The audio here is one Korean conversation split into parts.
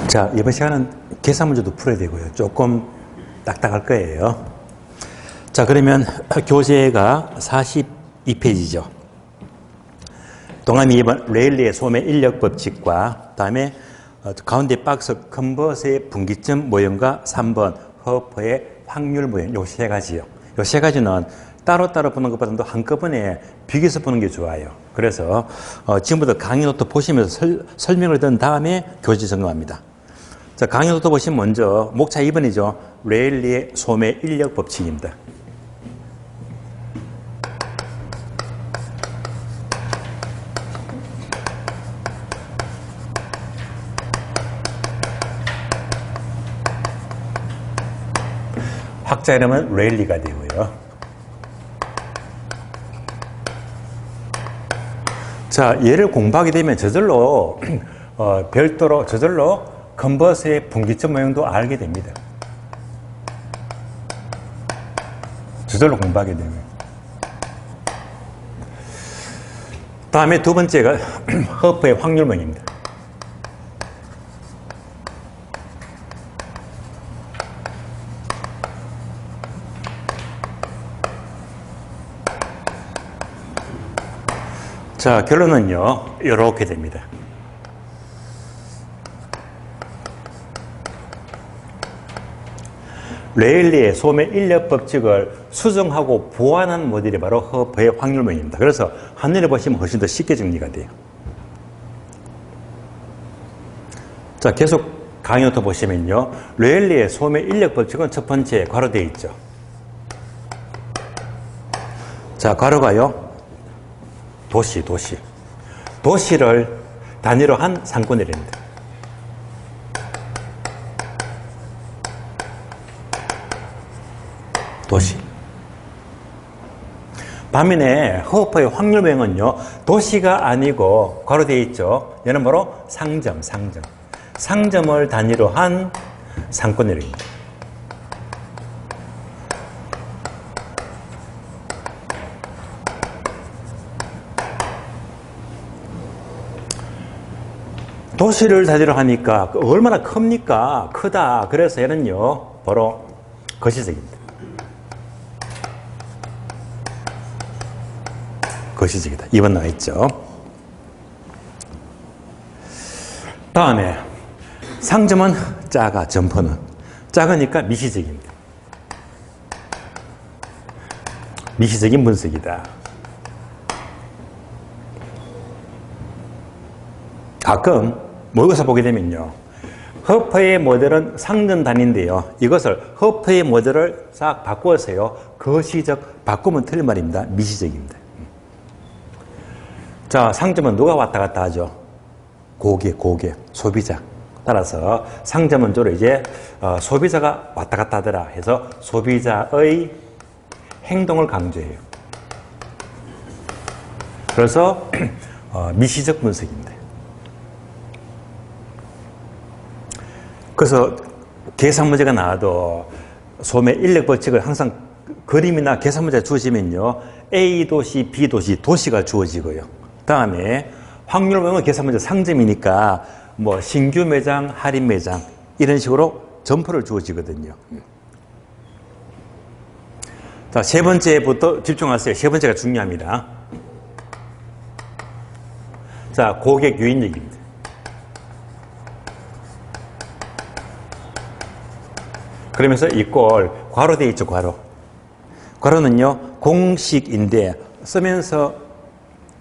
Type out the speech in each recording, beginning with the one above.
자, 이번 시간은 계산 문제도 풀어야 되고요. 조금 딱딱할 거예요. 자, 그러면 교재가 42페이지죠. 동남이 2번 레일리의 소매 인력 법칙과 다음에 가운데 박스 컨버스의 분기점 모형과 3번 허퍼의 확률 모형, 요 세 가지요. 요 세 가지는 따로따로 보는 것보다도 한꺼번에 비교해서 보는 게 좋아요. 그래서 지금부터 강의 노트 보시면서 설명을 듣는 다음에 교재 점검합니다. 자, 강의 노트 보시면 먼저 목차 2번이죠. 레일리의 소매 인력 법칙입니다. 학자 이름은 레일리가 되고요. 자, 얘를 공부하게 되면 저절로 별도로 저절로 컨버스의 분기점 모형도 알게 됩니다. 저절로 공부하게 되면. 다음에 두 번째가 허퍼의 확률 모형입니다. 자, 결론은요, 이렇게 됩니다. 레일리의 소매 인력 법칙을 수정하고 보완한 모델이 바로 허퍼의 확률 모형입니다. 그래서 한눈에 보시면 훨씬 더 쉽게 정리가 돼요. 자, 계속 강의 노트 보시면요, 레일리의 소매 인력 법칙은 첫 번째 괄호되어 있죠. 자, 괄호가요, 도시를 단위로 한 상권이랍니다. 도시. 반면에 허퍼의 확률 모형은요, 도시가 아니고 괄호되어 있죠. 얘는 바로 상점을 단위로 한 상권이랍니다. 도시를 단위로 하니까 얼마나 큽니까? 크다. 그래서 얘는요, 바로 거시적입니다. 거시적이다. 2번 나와 있죠. 다음에 상점은 작아, 점퍼는 작으니까 미시적입니다. 미시적인 분석이다. 가끔 모의고사 보게 되면요, 허퍼의 모델은 상점 단위인데요, 이것을 허퍼의 모델을 싹 바꾸어서요, 거시적 바꾸면 틀린 말입니다. 미시적입니다. 자, 상점은 누가 왔다 갔다 하죠? 고객, 소비자. 따라서 상점은 주로 이제 소비자가 왔다 갔다 하더라 해서 소비자의 행동을 강조해요. 그래서 미시적 분석입니다. 그래서 계산 문제가 나와도 소매 인력 법칙을 항상 그림이나 계산 문제가 주어지면요, A 도시, B 도시가 주어지고요. 다음에 확률 모형은 계산 문제 상점이니까 뭐 신규 매장, 할인 매장 이런 식으로 점포를 주어지거든요. 자, 세 번째부터 집중하세요. 세 번째가 중요합니다. 자, 고객 유인력입니다. 그러면서 이꼴 괄호되어 있죠, 괄호는요, 공식인데 쓰면서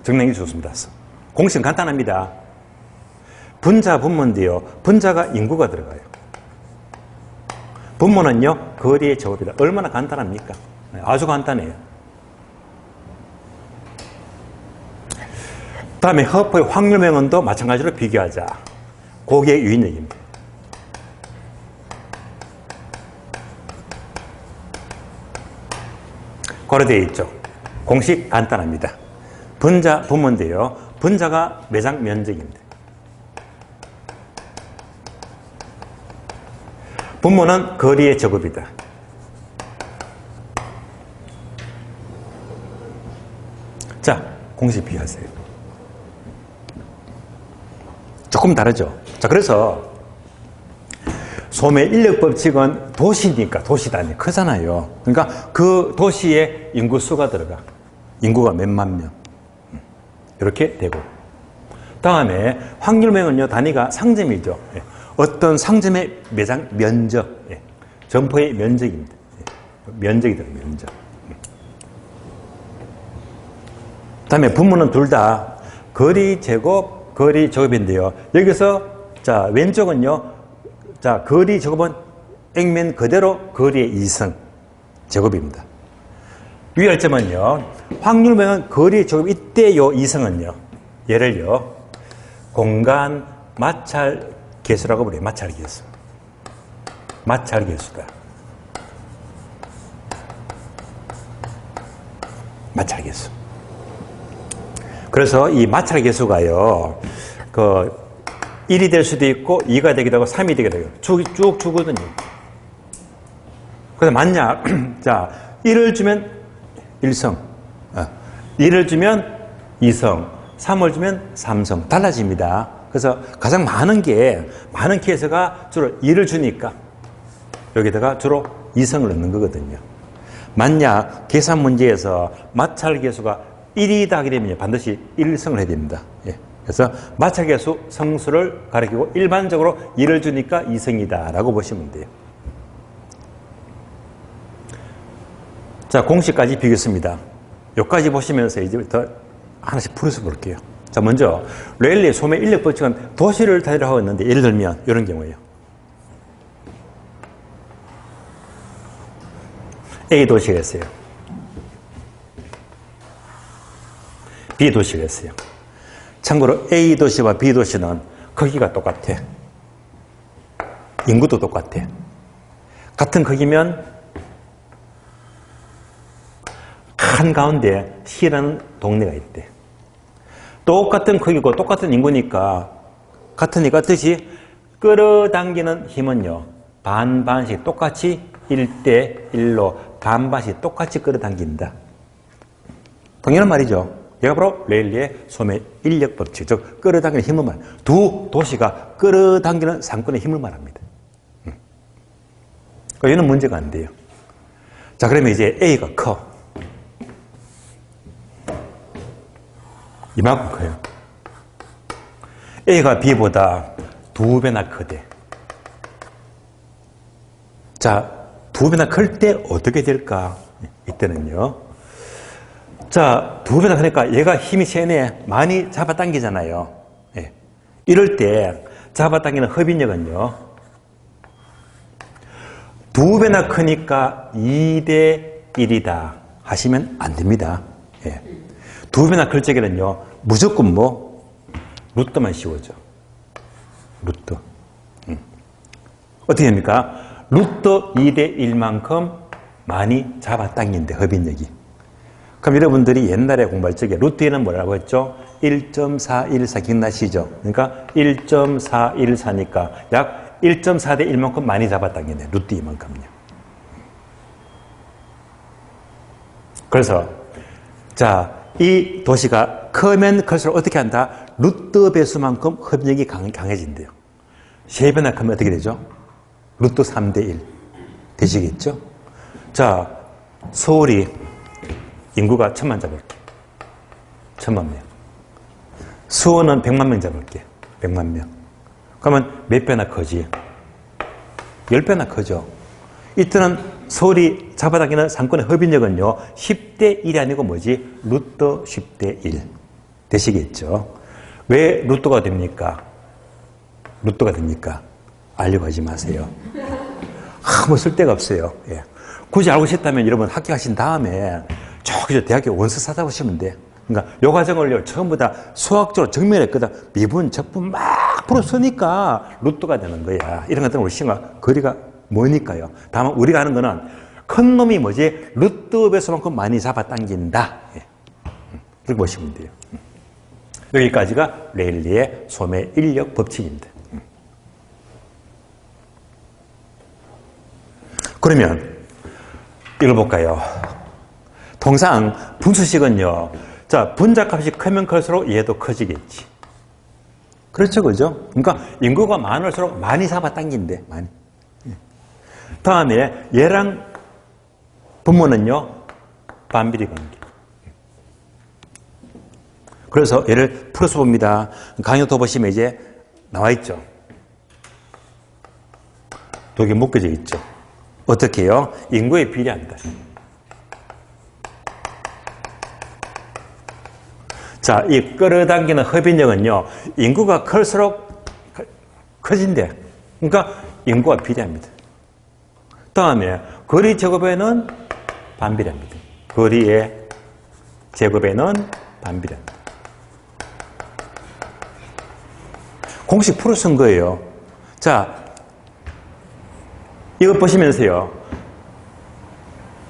정리하기 좋습니다. 공식은 간단합니다. 분자, 분모인데요, 분자가 인구가 들어가요. 분모는요, 거리의 제곱이다. 얼마나 간단합니까? 아주 간단해요. 다음에 허퍼의 확률 모형도 마찬가지로 비교하자. 고객 유인력입니다. 괄호되어 있죠. 공식 간단합니다. 분자, 분모인데요, 분자가 매장 면적입니다. 분모는 거리의 제곱이다. 자, 공식 비교하세요. 조금 다르죠. 자, 그래서 소매 인력 법칙은 도시니까 도시 단위 크잖아요. 그러니까 그 도시에 인구수가 들어가. 인구가 몇만 명. 이렇게 되고. 다음에 확률명은요, 단위가 상점이죠. 예. 어떤 상점의 매장 면적, 예. 점포의 면적입니다. 예. 면적이 들어요, 면적. 다음에 분모는 둘 다 거리 제곱, 거리 제곱인데요. 여기서 자 왼쪽은요, 자 거리 제곱은 액면 그대로 거리의 이성 제곱입니다. 유의할 점은요, 확률명은 거리 제곱 이때 요 이성은요, 얘를요 공간 마찰 계수라고 부르요. 마찰 계수. 마찰 계수다. 마찰 계수. 그래서 이 마찰 계수가요, 1이 될 수도 있고, 2가 되기도 하고, 3이 되기도 하고, 쭉 주거든요. 그래서 만약, 자, 1을 주면 1성, 2를 주면 2성, 3을 주면 3성, 달라집니다. 그래서 가장 많은 케이스가 주로 2를 주니까, 여기다가 주로 2성을 넣는 거거든요. 만약 계산 문제에서 마찰 계수가 1이다 하게 되면 반드시 1성을 해야 됩니다. 예. 그래서 마찰계수 성수를 가리키고 일반적으로 1을 주니까 2성이다 라고 보시면 돼요. 자, 공식까지 비교했습니다. 여기까지 보시면서 이제부터 하나씩 풀어서 볼게요. 자, 먼저 레일리의 소매 인력 법칙은 도시를 단위로 하고 있는데, 예를 들면 이런 경우예요. A 도시가 있어요. B 도시가 있어요. 참고로 A 도시와 B 도시는 크기가 똑같아. 인구도 똑같아. 같은 크기면 한가운데 C라는 동네가 있대. 똑같은 크기고 똑같은 인구니까 같으니까 뜻이 끌어당기는 힘은요, 반반씩 똑같이 1대1로 반반씩 똑같이 끌어당긴다. 당연한 말이죠. 얘가 바로 레일리의 소매 인력 법칙, 즉 끌어당기는 힘을 말합니다. 두 도시가 끌어당기는 상권의 힘을 말합니다. 얘는 문제가 안 돼요. 자, 그러면 이제 A가 커. 이만큼 커요. A가 B보다 2배나 크대. 자, 2배나 클 때 어떻게 될까? 이때는요, 자, 2배나 크니까 얘가 힘이 세네. 많이 잡아당기잖아요. 예. 이럴 때 잡아당기는 협인력은요, 2배나 크니까 2대1이다 하시면 안 됩니다. 예. 2배나 클 적에는요, 무조건 루트만 씌워줘. 루트. 어떻게 됩니까? 루트 2대1만큼 많이 잡아당긴대, 협인력이. 그럼 여러분들이 옛날에 공부할 적에 루트에는 뭐라고 했죠? 1.414 기억나시죠? 그러니까 1.414니까 약 1.4 대 1만큼 많이 잡아당기네. 루트 2만큼요. 그래서 자, 이 도시가 크면 클수록 어떻게 한다? 루트 배수만큼 협력이 강해진대요. 3배나 크면 어떻게 되죠? 루트 3대 1 되시겠죠? 자, 서울이 인구가 1000만 잡을게. 1000만 명. 수원은 100만 명 잡을게. 100만 명. 그러면 몇 배나 크지? 10배나 크죠. 이때는 서울이 잡아당기는 상권의 협인력은요, 10대 1이 아니고 뭐지? 루트 10대 1. 되시겠죠? 왜 루트가 됩니까? 루트가 됩니까? 알려고 하지 마세요. 아무 쓸데가 없어요. 예. 굳이 알고 싶다면 여러분 합격하신 다음에 저기 대학교 원서 찾아보시면 돼. 그러니까 요 과정을요, 전부 다 수학적으로 증명했거든. 미분, 적분 막 풀어 쓰니까 루트가 되는 거야. 이런 것들은 우리 시험과 거리가 머니까요. 다만 우리가 하는 거는 큰 놈이 뭐지? 루트 배수만큼 많이 잡아당긴다. 예. 그렇게 보시면 돼요. 여기까지가 레일리의 소매 인력 법칙입니다. 그러면 이걸 볼까요? 통상 분수식은요, 자, 분자값이 크면 클수록 얘도 커지겠지. 그렇죠, 그죠? 그러니까 인구가 많을수록 많이 잡아당긴대, 많이. 다음에 얘랑 분모는요, 반비례 관계. 그래서 얘를 풀어서 봅니다. 강의도 보시면 이제 나와 있죠. 두 개 묶여져 있죠. 어떻게 해요? 인구에 비례한다. 자, 이 끌어당기는 흡인력은요, 인구가 클수록 커진대. 그러니까 인구와 비례합니다. 다음에 거리 제곱에는 반비례합니다. 거리의 제곱에는 반비례합니다. 공식 풀어 쓴 거예요. 자, 이거 보시면서요.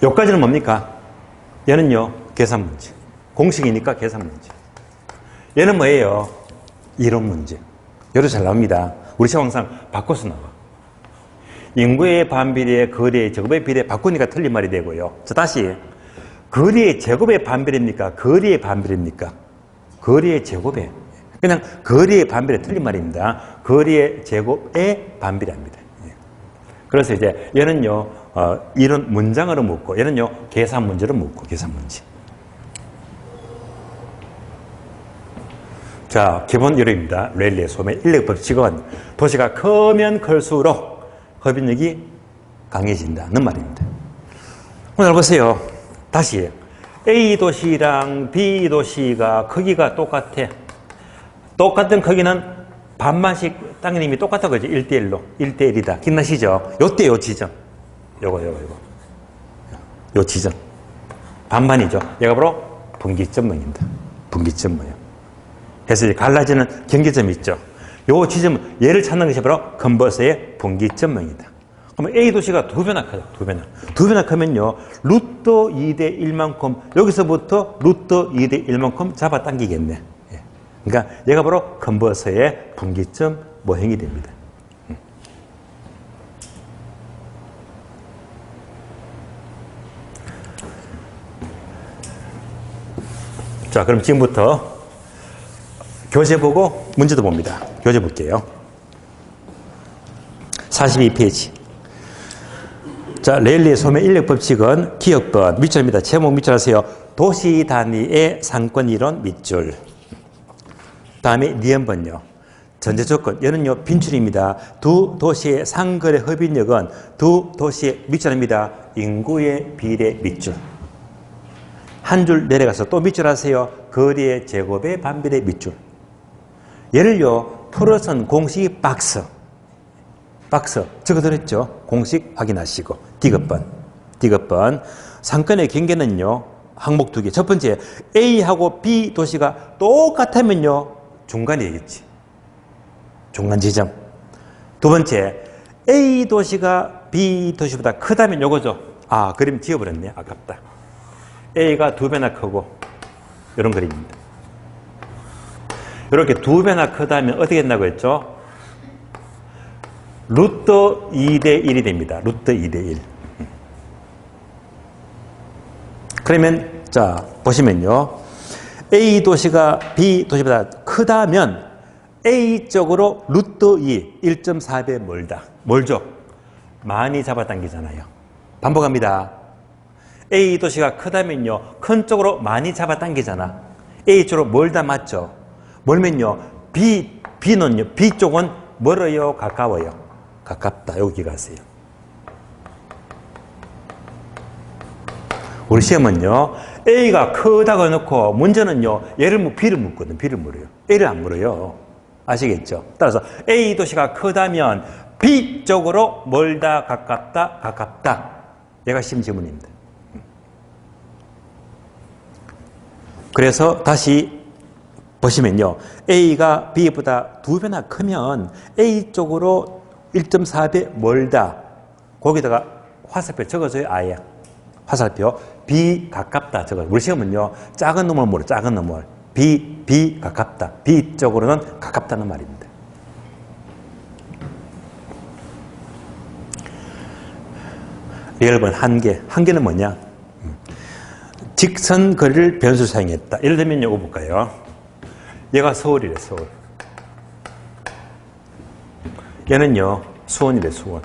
여기까지는 뭡니까? 얘는요, 계산 문제. 공식이니까 계산 문제. 얘는 뭐예요? 이론 문제. 여기도 잘 나옵니다. 우리 시험 항상 바꿔서 나와. 인구의 반비례, 거리의 제곱의 비례 바꾸니까 틀린 말이 되고요. 자, 다시. 거리의 제곱의 반비례입니까? 거리의 반비례입니까? 거리의 제곱의. 그냥 거리의 반비례 틀린 말입니다. 거리의 제곱의 반비례입니다. 그래서 이제 얘는요, 이런 문장으로 묻고, 얘는요, 계산 문제로 묻고, 계산 문제. 자, 기본 이론입니다. 레일리의 소매 인력 법칙은 도시가 크면 클수록 흡인력이 강해진다는 말입니다. 오늘 보세요. 다시. A 도시랑 B 도시가 크기가 똑같아. 똑같은 크기는 반반씩 땅님이 똑같아, 그죠? 1대1로. 1대1이다. 기억나시죠? 요때 요 지점. 요거. 요 지점. 반반이죠. 얘가 바로 분기점 모양입니다. 분기점 모양. 그래서 이제 갈라지는 경계점이 있죠. 요 지점, 얘를 찾는 것이 바로 컨버스의 분기점 모양이다. 그러면 A 도시가 두 배나 커요. 두 배나. 두 배나 크면요. 루트 2대 1만큼, 여기서부터 루트 2대 1만큼 잡아당기겠네. 그러니까 얘가 바로 컨버서의 분기점 모형이 됩니다. 자, 그럼 지금부터 교재 보고 문제도 봅니다. 교재 볼게요. 42페이지. 자, 레일리의 소매 인력 법칙은 기억번 밑줄입니다. 제목 밑줄 하세요. 도시 단위의 상권 이론 밑줄. 다음에 니은번요. 전제 조건. 얘는요, 빈출입니다. 두 도시의 상거래 흡인력은 두 도시의 밑줄입니다. 인구의 비례 밑줄. 한 줄 내려가서 또 밑줄 하세요. 거리의 제곱의 반비례 밑줄. 얘를요, 풀어선 공식이 박스. 적어드렸죠? 공식 확인하시고. 디귿번. 상권의 경계는요, 항목 두 개. 첫 번째, A하고 B 도시가 똑같으면요, 중간이겠지. 중간 지점. 두 번째, A 도시가 B 도시보다 크다면 요거죠. 아, 그림 지워버렸네. 아깝다. A가 두 배나 크고, 이런 그림입니다. 이렇게 두 배나 크다면 어떻게 된다고 했죠? 루트 2대 1이 됩니다. 루트 2대 1. 그러면, 자, 보시면요. A 도시가 B 도시보다 크다면 A 쪽으로 루트 2, 1.4배 멀다. 멀죠? 많이 잡아당기잖아요. 반복합니다. A 도시가 크다면요, 큰 쪽으로 많이 잡아당기잖아. A 쪽으로 멀다 맞죠? 멀면요, B는요, B 쪽은 멀어요, 가까워요? 가깝다. 여기 가세요. 우리 시험은요, A가 크다고 해놓고 문제는요, 얘를 B를 묻거든. B를 물어요. A를 안 물어요. 아시겠죠? 따라서 A 도시가 크다면 B 쪽으로 멀다, 가깝다. 얘가 시험 지문입니다. 그래서 다시 보시면요, A가 B보다 두 배나 크면 A 쪽으로 1.4배 멀다. 거기다가 화살표 적어줘요, 아예. 화살표. B 가깝다 적어요. 우리 시험은요, 작은 놈을 물어요, 작은 놈을. B 가깝다. B 쪽으로는 가깝다는 말입니다. 리얼번 한계. 한계는 뭐냐? 직선 거리를 변수로 사용했다. 예를 들면 이거 볼까요? 얘가 서울이래, 서울. 얘는요, 수원이래, 수원.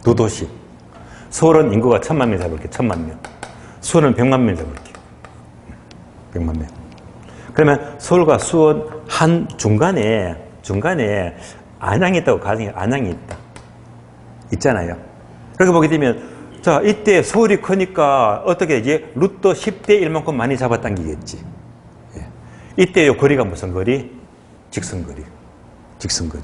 두 도시. 서울은 인구가 1000만 명 잡을게요. 1000만 명. 수원은 100만 명 잡을게요. 100만 명. 그러면 서울과 수원 한 중간에 안양이 있다고 가정해. 안양이 있다. 있잖아요. 그렇게 보게 되면 자, 이때 서울이 크니까 어떻게 되지? 루트 10대 1만큼 많이 잡아당기겠지. 예. 이때 요 거리가 무슨 거리? 직선거리. 직선거리.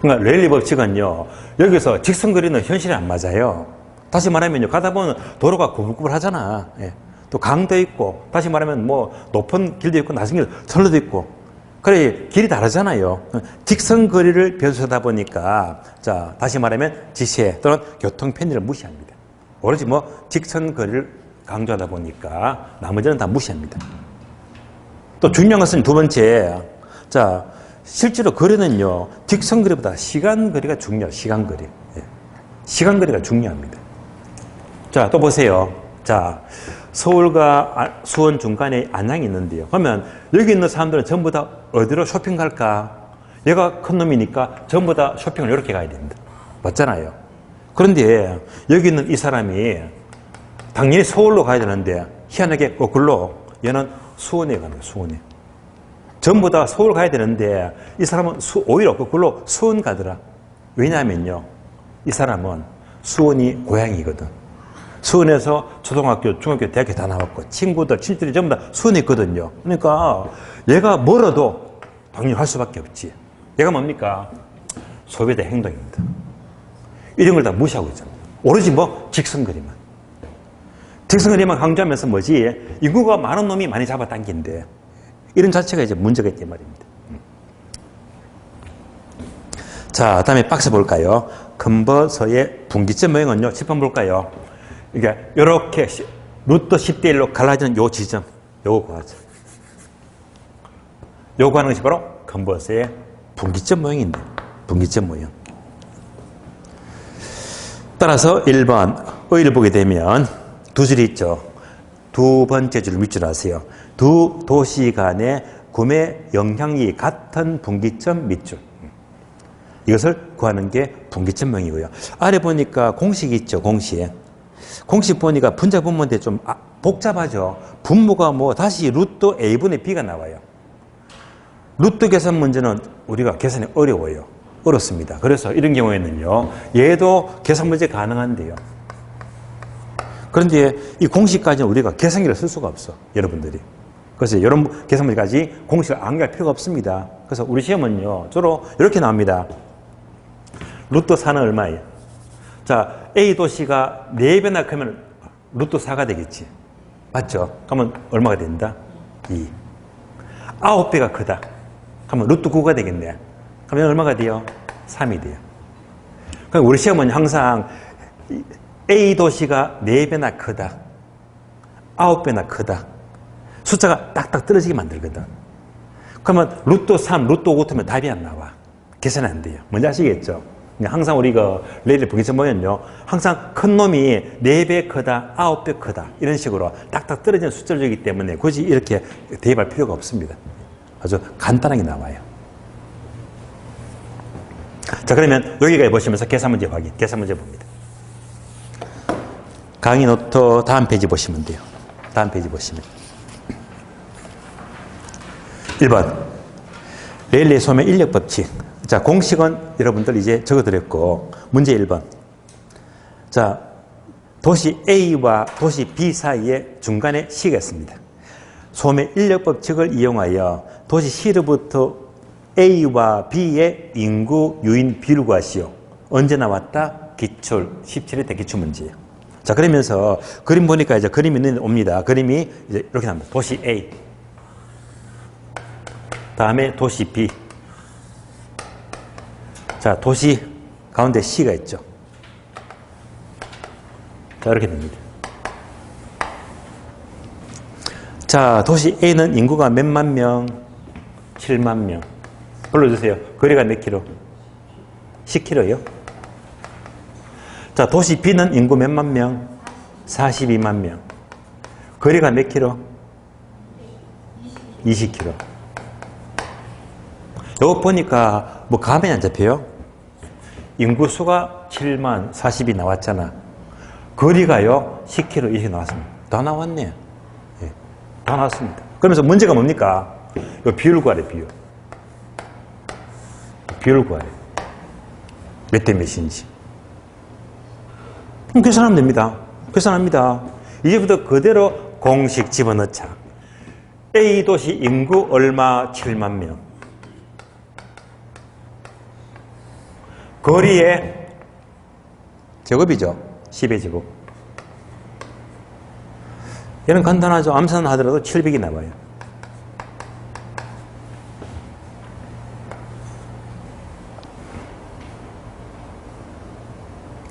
그러니까 레일리 법칙은요, 여기서 직선거리는 현실에 안 맞아요. 다시 말하면요, 가다 보면 도로가 구불구불 하잖아. 예. 또 강도 있고, 다시 말하면 뭐 높은 길도 있고, 낮은 길, 선로도 있고. 그래, 길이 다르잖아요. 직선거리를 변수하다 보니까, 자, 다시 말하면 지시해 또는 교통 편의를 무시합니다. 오로지 뭐 직선거리를 강조하다 보니까 나머지는 다 무시합니다. 또 중요한 것은 두 번째, 자, 실제로 거리는요, 직선거리보다 시간거리가 중요해요. 시간거리. 예. 시간거리가 중요합니다. 자, 또 보세요. 자, 서울과 수원 중간에 안양이 있는데요. 그러면 여기 있는 사람들은 전부 다 어디로 쇼핑 갈까? 얘가 큰 놈이니까 전부 다 쇼핑을 이렇게 가야 됩니다. 맞잖아요. 그런데 여기 있는 이 사람이 당연히 서울로 가야 되는데 희한하게 거꾸로 얘는 수원에 가는 거예요. 수원에. 전부 다 서울 가야 되는데 이 사람은 오히려 거꾸로 수원 가더라. 왜냐하면요, 이 사람은 수원이 고향이거든. 수원에서 초등학교, 중학교, 대학교 다 나왔고 친구들, 친구들이 전부 다 수원에 있거든요. 그러니까 얘가 멀어도 당연히 할 수밖에 없지. 얘가 뭡니까? 소비대 행동입니다. 이런 걸 다 무시하고 있잖아요. 오로지 뭐 직선거리만. 직선거리만 강조하면서 뭐지? 인구가 많은 놈이 많이 잡아당긴데 이런 자체가 이제 문제가 있단 말입니다. 자, 다음에 박스 볼까요? 컨버서의 분기점 모형은요, 칠판 볼까요? 이게 이렇게 루트 10대 1로 갈라지는 요 지점, 요거 구하죠. 요거 구하는 것이 바로 컨버서의 분기점 모형인데, 분기점 모형. 따라서 1번 의를 보게 되면 두 줄이 있죠. 두 번째 줄 밑줄 하세요. 두 도시 간의 구매 영향이 같은 분기점 밑줄. 이것을 구하는 게 분기점 모형이고요. 아래 보니까 공식이 있죠. 공식 보니까 분자 분모인데 좀 복잡하죠. 분모가 뭐 다시 루트 A분의 B가 나와요. 루트 계산 문제는 우리가 계산이 어렵습니다. 그래서 이런 경우에는요, 얘도 계산 문제 가능한데요. 그런데 이 공식까지는 우리가 계산기를 쓸 수가 없어, 여러분들이. 그래서 이런 계산 문제까지 공식을 암기할 필요가 없습니다. 그래서 우리 시험은요, 주로 이렇게 나옵니다. 루트 4는 얼마예요? 자, A 도시가 4배나 크면 루트 4가 되겠지. 맞죠? 그러면 얼마가 된다? 2. 9배가 크다. 그러면 루트 9가 되겠네. 그러면 얼마가 돼요? 3이 돼요. 그러니까 우리 시험은 항상 A 도시가 4배나 크다. 9배나 크다. 숫자가 딱딱 떨어지게 만들거든. 그러면 루트 3, 루트 5 같으면 답이 안 나와. 계산이 안 돼요. 뭔지 아시겠죠? 항상 우리가 레일을 보기전 보면요, 항상 큰 놈이 4배 크다, 9배 크다 이런 식으로 딱딱 떨어지는 숫자를 주기 때문에 굳이 이렇게 대입할 필요가 없습니다. 아주 간단하게 나와요. 자, 그러면 여기까지 보시면서 계산 문제 확인, 계산 문제 봅니다. 강의 노트 다음 페이지 보시면 돼요. 다음 페이지 보시면 1번 레일리 소매 인력 법칙. 자, 공식은 여러분들 이제 적어드렸고, 문제 1번. 자, 도시 A와 도시 B 사이에 중간에 C가 있습니다. 소매 인력 법칙을 이용하여 도시 C로부터 A와 B의 인구 유인 비율 구하시오. 언제 나왔다? 기출 17회 때 기출 문제예요. 자, 그러면서 그림 보니까 이제 그림이 옵니다. 그림이 이제 이렇게 나옵니다. 도시 A. 다음에 도시 B. 자, 도시 가운데 C가 있죠. 자, 이렇게 됩니다. 자, 도시 A는 인구가 몇만 명? 7만 명. 불러주세요. 거리가 몇 킬로? 10킬로요. 자, 도시 B는 인구 몇만 명? 42만 명. 거리가 몇 킬로? 20킬로. 요거 보니까 뭐 감이 안 잡혀요? 인구수가 7만 40이 나왔잖아. 거리가요 10km 이렇게 나왔습니다. 다 나왔네. 예, 다 나왔습니다. 그러면서 문제가 뭡니까? 이 비율 구하래. 비율 구하래. 몇 대 몇인지. 계산하면 됩니다. 계산합니다. 이제부터 그대로 공식 집어넣자. A 도시 인구 얼마 7만 명. 거리의 제곱이죠. 10의 제곱. 얘는 간단하죠. 암산 하더라도 700이 나와요.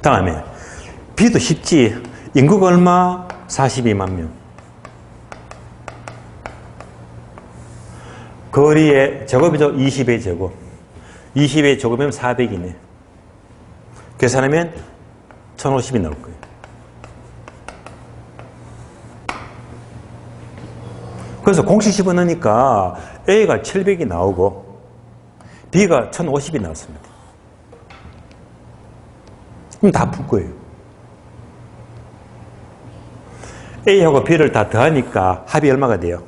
다음에 B도 쉽지. 인구가 얼마? 42만 명. 거리의 제곱이죠. 20의 제곱. 20의 제곱이면 400이네. 계산하면 1050이 나올 거예요. 그래서 공식 집어넣으니까 A가 700이 나오고 B가 1050이 나왔습니다. 그럼 다 풀 거예요. A하고 B를 다 더하니까 합이 얼마가 돼요?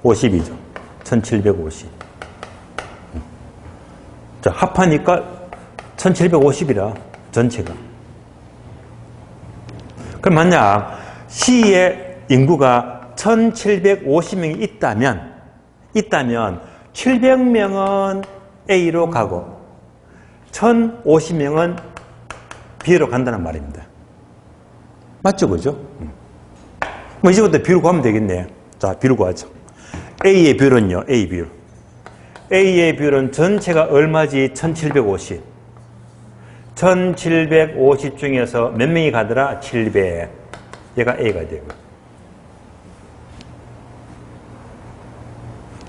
1750이죠. 1750. 자, 합하니까 1750이라, 전체가. 그럼 만약 C의 인구가 1750명이 있다면 700명은 A로 가고 1050명은 B로 간다는 말입니다. 맞죠? 그죠? 뭐 이제부터 비율 구하면 되겠네. 자, 비율 구하죠. A의 비율은요, A 비율. A의 비율은 전체가 얼마지? 1750. 1750 중에서 몇 명이 가더라? 700. 얘가 A가 되고.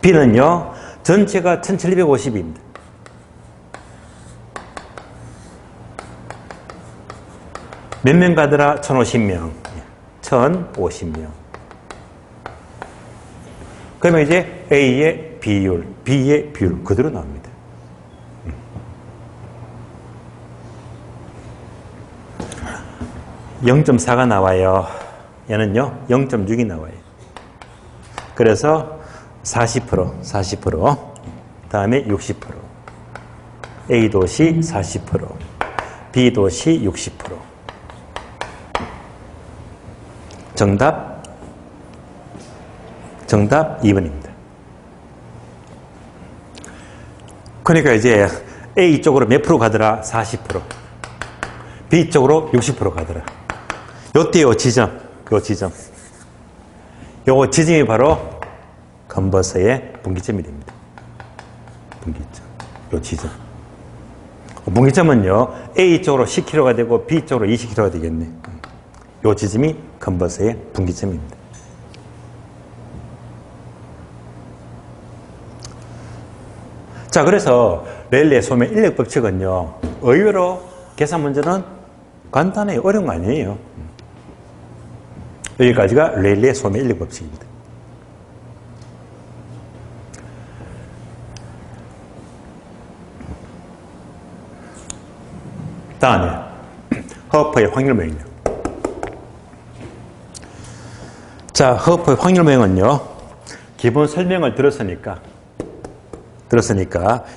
B는요, 전체가 1750입니다. 몇 명 가더라? 1050명. 1050명. 그러면 이제 A의 비율, B의 비율 그대로 나옵니다. 0.4가 나와요. 얘는요, 0.6이 나와요. 그래서 40%, 다음에 60%. A 도시 40%, B 도시 60%. 정답 2번입니다. 그러니까 이제 A 쪽으로 몇 프로 가더라? 40%. B 쪽으로 60% 가더라. 요때 요 지점. 요 지점이 바로 건버서의 분기점이 됩니다. 분기점. 요 지점. 분기점은요, A 쪽으로 10km가 되고 B 쪽으로 20km가 되겠네. 요 지점이 건버서의 분기점입니다. 자, 그래서 레일리의 소멸 인력 법칙은요, 의외로 계산 문제는 간단해요. 어려운 거 아니에요. 여기까지가 레일리의 소멸 인력 법칙입니다. 다음에 허퍼의 확률 모형이요. 자, 허퍼의 확률 모형은요, 기본 설명을 들었으니까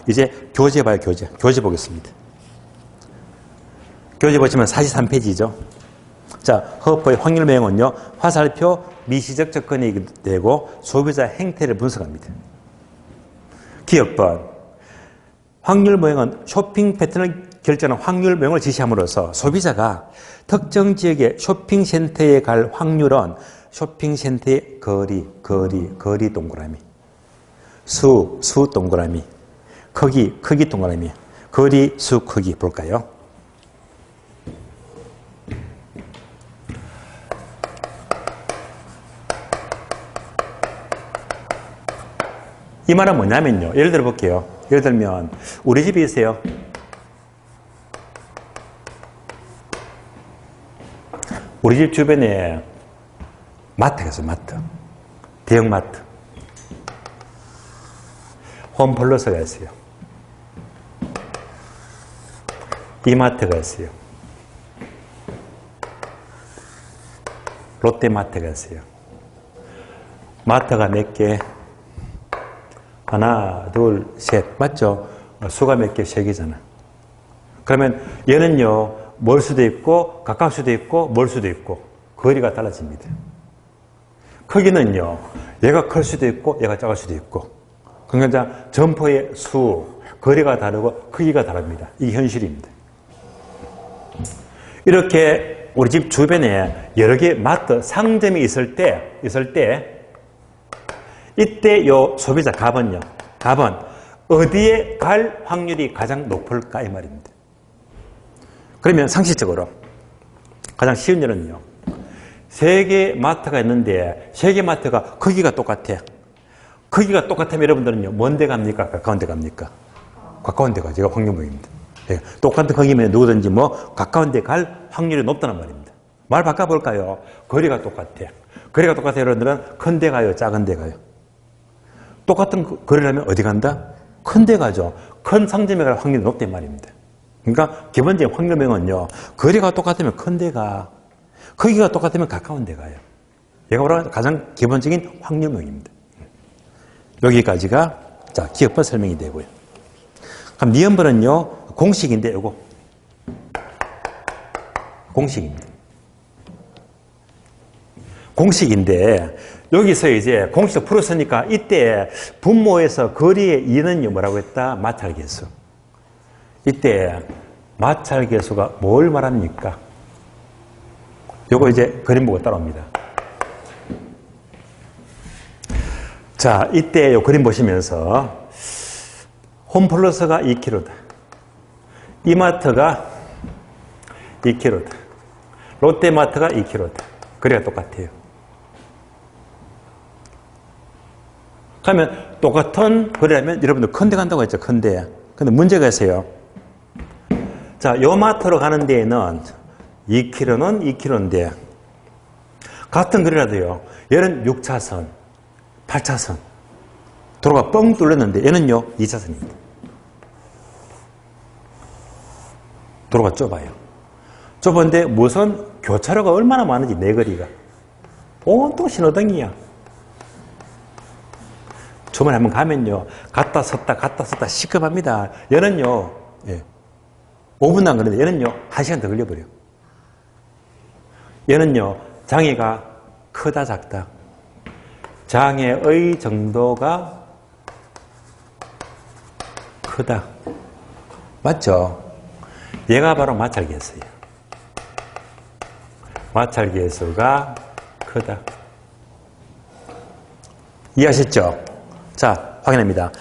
이제 교재 봐요. 교재 보겠습니다. 교재 보시면 43페이지죠. 자, 허퍼의 확률 모형은요, 화살표 미시적 접근이 되고 소비자 행태를 분석합니다. 기억번. 확률 모형은 쇼핑 패턴을 결정하는 확률 모형을 지시함으로써 소비자가 특정 지역의 쇼핑센터에 갈 확률은 쇼핑센터의 거리 동그라미, 수 동그라미, 크기 동그라미, 거리, 수, 크기 볼까요? 이 말은 뭐냐면요. 예를 들어 볼게요. 예를 들면 우리 집이 있어요. 우리 집 주변에 마트가 있어요. 마트. 대형 마트. 홈플러스가 있어요. 이마트가 있어요. 롯데마트가 있어요. 마트가 몇 개? 하나, 둘, 셋. 맞죠? 수가 몇 개? 세 개잖아. 그러면 얘는요, 멀 수도 있고, 가까울 수도 있고, 멀 수도 있고, 거리가 달라집니다. 크기는요, 얘가 클 수도 있고, 얘가 작을 수도 있고. 그러니까 점포의 수, 거리가 다르고, 크기가 다릅니다. 이게 현실입니다. 이렇게 우리 집 주변에 여러 개 마트, 상점이 있을 때, 이때 요 소비자 갑은요, 갑은 어디에 갈 확률이 가장 높을까? 이 말입니다. 그러면 상식적으로 가장 쉬운 예는요, 세 개 마트가 있는데 세 개 마트가 크기가 똑같아. 크기가 똑같으면 여러분들은요, 먼 데 갑니까? 가까운 데 갑니까? 가까운 데 가죠. 이거 확률입니다. 예, 똑같은 크기면 누구든지 뭐 가까운 데 갈 확률이 높다는 말입니다. 말 바꿔볼까요? 거리가 똑같아. 거리가 똑같아. 여러분들은 큰 데 가요? 작은 데 가요? 똑같은 거리라면 어디 간다? 큰 데 가죠. 큰 상점에 갈 확률이 높단 말입니다. 그러니까 기본적인 확률명은요, 거리가 똑같으면 큰 데 가, 크기가 똑같으면 가까운 데 가요. 얘가 바로 가장 기본적인 확률명입니다. 여기까지가 자 기억법 설명이 되고요. 그럼 니은번은요, 공식인데 이거 공식입니다. 공식인데 여기서 이제 공식을 풀었으니까 이때 분모에서 거리의 이는요 뭐라고 했다? 마찰계수. 이때 마찰계수가 뭘 말합니까? 요거 이제 그림 보고 따라옵니다. 자, 이때 요 그림 보시면서 홈플러스가 2kg다. 이마트가 2kg다. 롯데마트가 2kg다. 거리가 똑같아요. 그러면 똑같은 거리라면 여러분들 큰 데 간다고 했죠. 큰 데. 근데 문제가 있어요. 자, 요 마트로 가는 데에는 2km는 2km인데 같은 거리라도요. 얘는 6차선, 8차선. 도로가 뻥 뚫렸는데 얘는요 2차선입니다. 도로가 좁아요. 좁은데 무슨 교차로가 얼마나 많은지 내 거리가 온통 신호등이야. 주말에 한번 가면요 갔다 섰다 시급합니다. 얘는요 5분도 안 걸리는데 얘는요 1시간 더 걸려버려. 얘는요 장애가 크다 작다. 장애의 정도가 크다. 맞죠? 얘가 바로 마찰계수예요. 마찰계수가 크다. 이해하셨죠? 자, 확인합니다.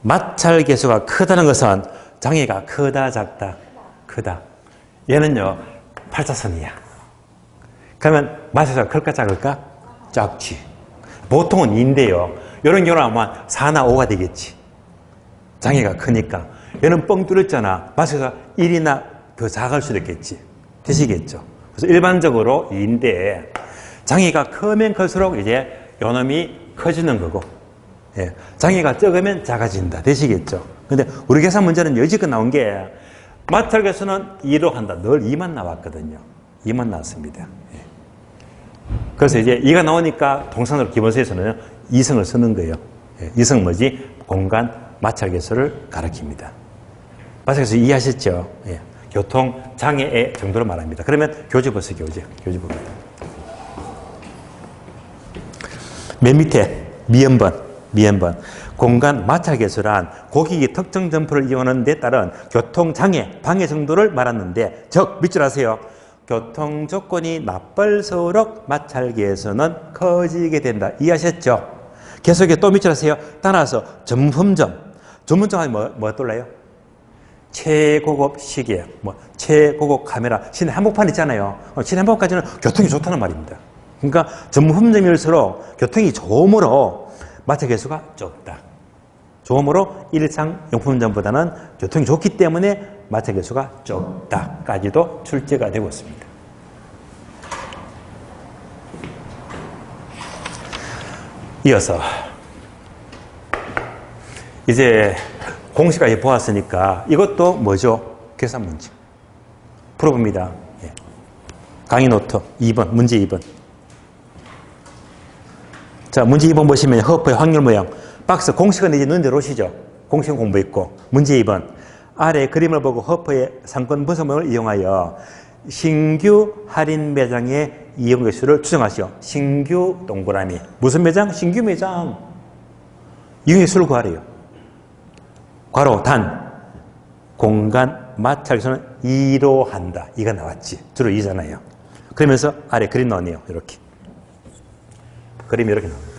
마찰계수가 크다는 것은 장애가 크다 작다. 크다. 얘는요 8차선이야. 그러면 마찰계수가 클까 작을까? 작지. 보통은 2인데요. 이런 경우는 아마 4나 5가 되겠지. 장애가 크니까. 얘는 뻥 뚫렸잖아. 마찰계수가 1이나 더 작을 수도 있겠지. 되시겠죠? 그래서 일반적으로 2인데 장애가 크면 클수록 이제 요놈이 커지는 거고, 예. 장애가 적으면 작아진다. 되시겠죠? 근데 우리 계산 문제는 여지껏 나온 게 마찰계수는 2로 한다. 늘 2만 나왔거든요. 2만 나왔습니다. 예. 그래서 이제 2가 나오니까 동산으로 기본서에서는 2성을 쓰는 거예요. 예. 2성은 뭐지? 공간 마찰계수를 가리킵니다. 마찰계수 이해하셨죠? 예. 교통 장애의 정도로 말합니다. 그러면 교재 보세요. 교재 봅니다. 맨 밑에 미연번. 공간 마찰계수란 고객이 특정 점포를 이용하는 데 따른 교통장애, 방해 정도를 말하는데, 즉 밑줄 하세요. 교통 조건이 나쁠수록 마찰계수는 커지게 된다. 이해하셨죠? 계속해 또 밑줄 하세요. 따라서 전문점 하면 뭐 떠올라요? 최고급 시계, 최고급 카메라, 시내 한복판 있잖아요. 시내 한복판까지는 교통이 좋다는 말입니다. 그러니까 전문점일수록 교통이 좋으므로 마찰계수가 적다. 좋으므로 일상용품점보다는 교통이 좋기 때문에 마찰계수가 적다까지도 출제가 되고 있습니다. 이어서 이제 공식까지 보았으니까 이것도 뭐죠? 계산 문제. 풀어봅니다. 예. 강의 노트 2번, 문제 2번. 자, 문제 2번 보시면 허프의 확률 모양. 박스 공식은 이제 넣은 대로 오시죠. 공식은 공부했고. 문제 2번. 아래 그림을 보고 허프의 상권 분석법을 이용하여 신규 할인 매장의 이용 개수를 추정하시오. 신규 동그라미. 무슨 매장? 신규 매장. 이용 개수를 구하래요. 괄호 단. 공간 마찰기수는 2로 한다. 2가 나왔지. 주로 2잖아요. 그러면서 아래 그림 나오네요. 이렇게. 그림이 이렇게 나옵니다.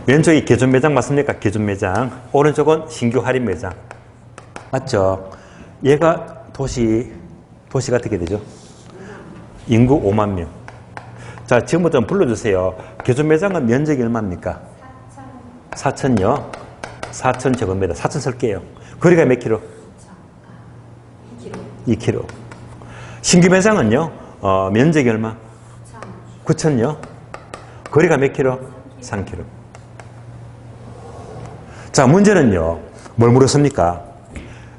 왼쪽이 기존 매장 맞습니까? 기존 매장. 오른쪽은 신규 할인 매장. 맞죠? 얘가 도시가 어떻게 되죠? 인구 5만 명. 자, 지금부터 좀 불러주세요. 기존 매장은 면적이 얼마입니까? 4천요. 4천 제곱미터. 4천 쓸게요. 거리가 몇 킬로? 2킬로. 신규 매장은요? 면적이 얼마? 9천요. 거리가 몇 킬로? 3킬로. 자, 문제는요. 뭘 물었습니까?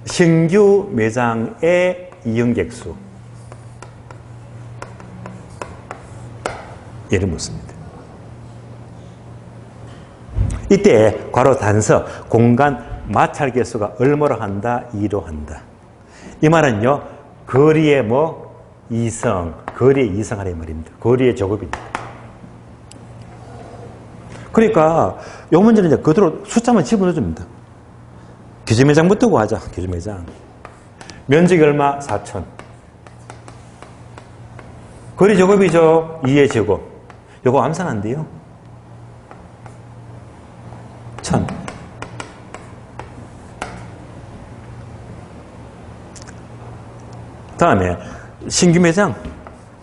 신규 매장의 이용객 수. 얘를 묻습니다. 이때 괄호 단서 공간 마찰 개수가 얼마로 한다? 2로 한다. 이 말은요. 거리의 이성, 거리의 이성하라 이 말입니다. 거리의 제곱입니다. 그러니까 이 문제는 이제 그대로 숫자만 집어넣어줍니다. 기존 매장부터 구하자. 기존 매장. 면적이 얼마? 4천. 거리 제곱이죠. 2의 제곱. 요거 암산 안 돼요. 1000. 다음에 신규 매장.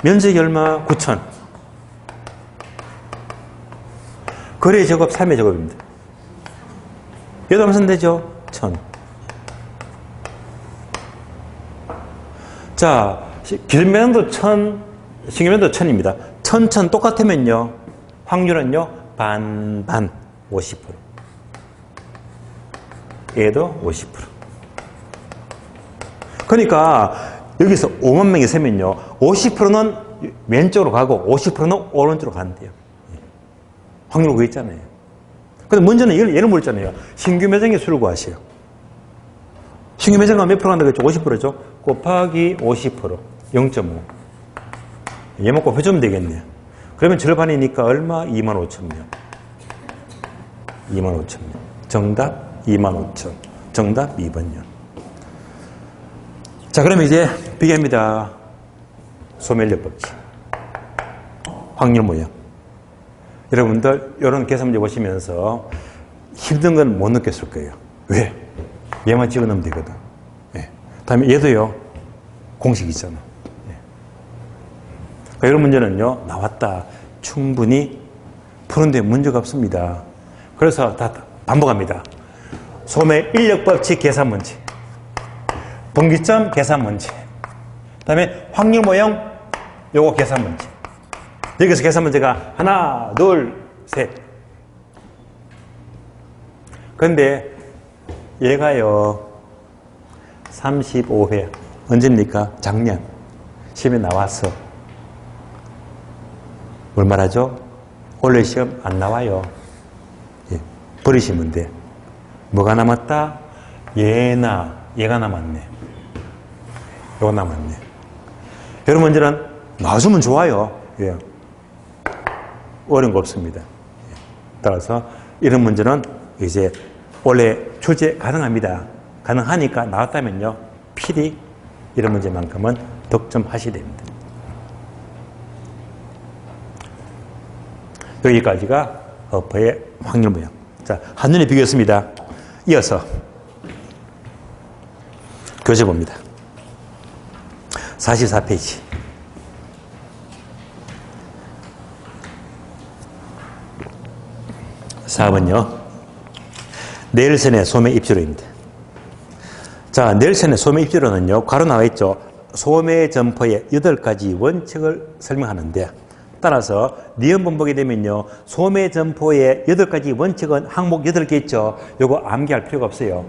면적이 얼마? 9천. 거리 제곱 3의 제곱입니다. 얘도 암산되죠? 1000. 자, 기존 매장도 1000, 신규 매장도 1000입니다. 1000 똑같으면요. 확률은요. 반반 50%. 얘도 50%. 그러니까 여기서 5만 명이 세면요. 50%는 왼쪽으로 가고 50%는 오른쪽으로 간대요. 확률 그거 있잖아요. 근데 문제는 얘를 물었잖아요. 신규 매장의 수를 구하세요. 신규 매장가 몇 프로 간다고 했죠? 50%죠? 곱하기 50%. 0.5. 얘만 곱해주면 되겠네요. 그러면 절반이니까 얼마? 25,000명. 25,000명. 정답 25,000. 정답 2번요. 자, 그럼 이제 비교합니다. 소멸력 법칙. 확률 모양. 여러분들 이런 계산 문제 보시면서 힘든 건 못 느꼈을 거예요. 왜? 얘만 찍어넣으면 되거든. 예. 다음에 얘도요. 공식 있잖아. 예. 그러니까 이런 문제는요. 나왔다. 충분히 푸는데 문제가 없습니다. 그래서 다 반복합니다. 소매 인력 법칙 계산 문제. 분기점 계산 문제. 다음에 확률 모형 요거 계산 문제. 여기서 계산 문제가 하나, 둘, 셋. 그런데 얘가요 35회 언제입니까? 작년 시험에 나왔어. 뭘 말하죠? 올해 시험 안 나와요. 예, 버리시면 돼. 뭐가 남았다? 얘가 남았네. 요거 남았네. 이런 문제는 나와주면 좋아요. 예. 어려운 거 없습니다. 따라서 이런 문제는 이제 원래 출제 가능합니다. 가능하니까 나왔다면요. 필히 이런 문제만큼은 득점하셔야 됩니다. 여기까지가 어퍼의 확률 모양. 자, 한눈에 비교했습니다. 이어서 교재 봅니다. 44페이지. 4번요. 넬슨의 소매 입지로입니다. 자, 넬슨의 소매 입지로는요. 괄호 나와 있죠. 소매 점퍼의 8가지 원칙을 설명하는데 따라서 니은본 보게 되면요. 소매점포의 8가지 원칙은 항목 8개 있죠. 요거 암기할 필요가 없어요.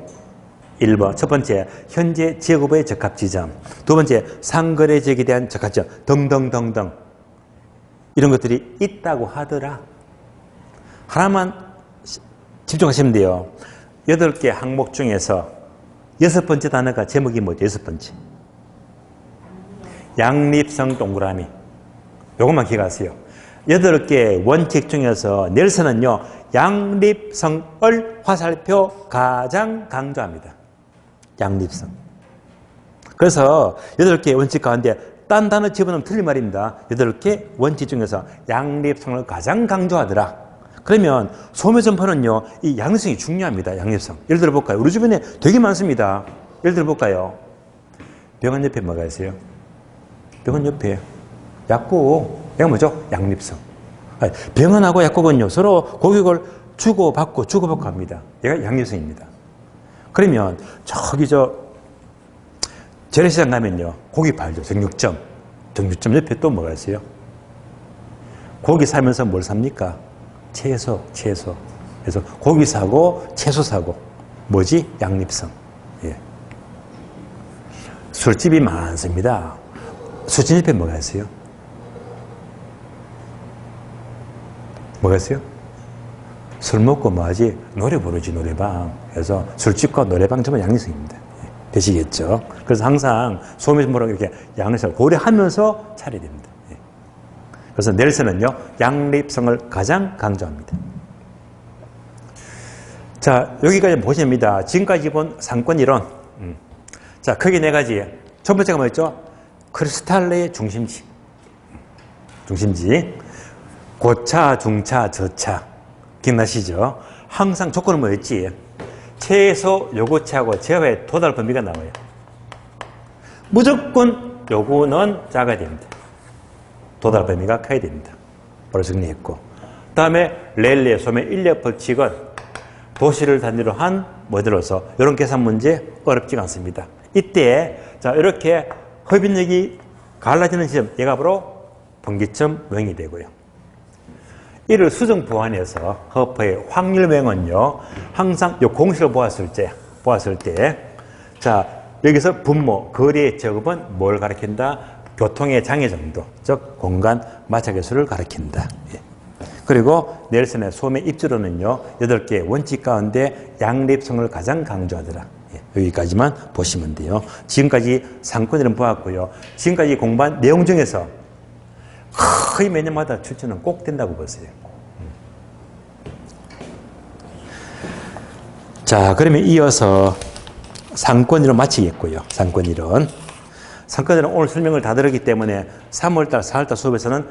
1번, 첫 번째, 현재 지역의 적합지점. 두 번째, 상거래 지역에 대한 적합지점. 등등등등. 이런 것들이 있다고 하더라. 하나만 집중하시면 돼요. 8개 항목 중에서 6번째 단어가 제목이 뭐죠? 6번째. 양립성 동그라미. 요것만 기억하세요. 8개 원칙 중에서 넬슨은요, 양립성을 화살표 가장 강조합니다. 양립성. 그래서 8개 원칙 가운데 딴 단어 집어넣으면 틀린 말입니다. 8개 원칙 중에서 양립성을 가장 강조하더라. 그러면 소매점포는요, 이 양립성이 중요합니다. 양립성. 예를 들어 볼까요? 우리 주변에 되게 많습니다. 예를 들어 볼까요? 병원 옆에 뭐가 있어요? 병원 옆에 약국. 이거 뭐죠? 양립성. 병원하고 약국은요, 서로 고객을 주고받고 합니다. 얘가 양립성입니다. 그러면 저기 재래시장 가면요, 고기 팔죠. 정육점. 정육점 옆에 또 뭐가 있어요? 고기 사면서 뭘 삽니까? 채소. 그래서 고기 사고 채소 사고. 뭐지? 양립성. 예. 술집이 많습니다. 술집 옆에 뭐가 있어요? 뭐가 있어요? 술 먹고 뭐하지? 노래 부르지, 노래방. 그래서 술집과 노래방 전부 양립성입니다. 예. 되시겠죠? 그래서 항상 소매점포라고 이렇게 양립성을 고려하면서 차려야 됩니다. 예. 그래서 넬슨은요, 양립성을 가장 강조합니다. 자, 여기까지 보시면 됩니다. 지금까지 본 상권이론. 자, 크게 4가지. 첫 번째가 뭐였죠? 크리스탈레의 중심지. 고차, 중차, 저차. 기억나시죠? 항상 조건은 뭐였지? 최소 요구치하고 제어의 도달 범위가 나와요. 무조건 요구는 작아야 됩니다. 도달 범위가 커야 됩니다. 바로 정리했고. 그 다음에 렐레 소매 인력 법칙은 도시를 단위로 한 모델로서 이런 계산 문제 어렵지가 않습니다. 이때 자, 이렇게 흡인력이 갈라지는 지점, 얘가 바로 분기점 모형이 되고요. 이를 수정 보완해서 허퍼의 확률 모형은요, 항상 이 공식을 보았을 때, 자, 여기서 분모, 거리의 제곱은 뭘 가리킨다? 교통의 장애 정도, 즉 공간 마찰계수를 가리킨다. 예. 그리고 넬슨의 소매 입주로는요, 8개의 원칙 가운데 양립성을 가장 강조하더라. 예. 여기까지만 보시면 돼요. 지금까지 상권이론 보았고요. 지금까지 공부한 내용 중에서 거의 매년마다 출제는 꼭 된다고 보세요. 자, 그러면 이어서 상권이론 마치겠고요. 상권이론 오늘 설명을 다 들었기 때문에 3월달, 4월달 수업에서는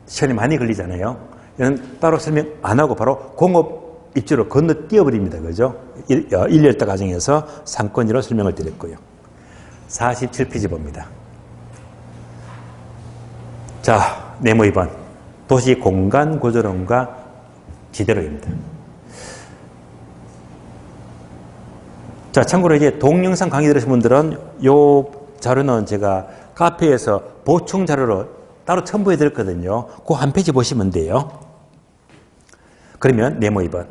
시간이 많이 걸리잖아요. 이는 따로 설명 안 하고 바로 공업 입지로 건너뛰어버립니다. 그죠? 1년달 과정에서 상권이론 설명을 드렸고요. 47페이지 봅니다. 자, 네모 2번. 도시 공간 구조론과 지대로입니다. 자, 참고로 이제 동영상 강의 들으신 분들은 요 자료는 제가 카페에서 보충 자료로 따로 첨부해 드렸거든요. 그 한 페이지 보시면 돼요. 그러면 네모 2번.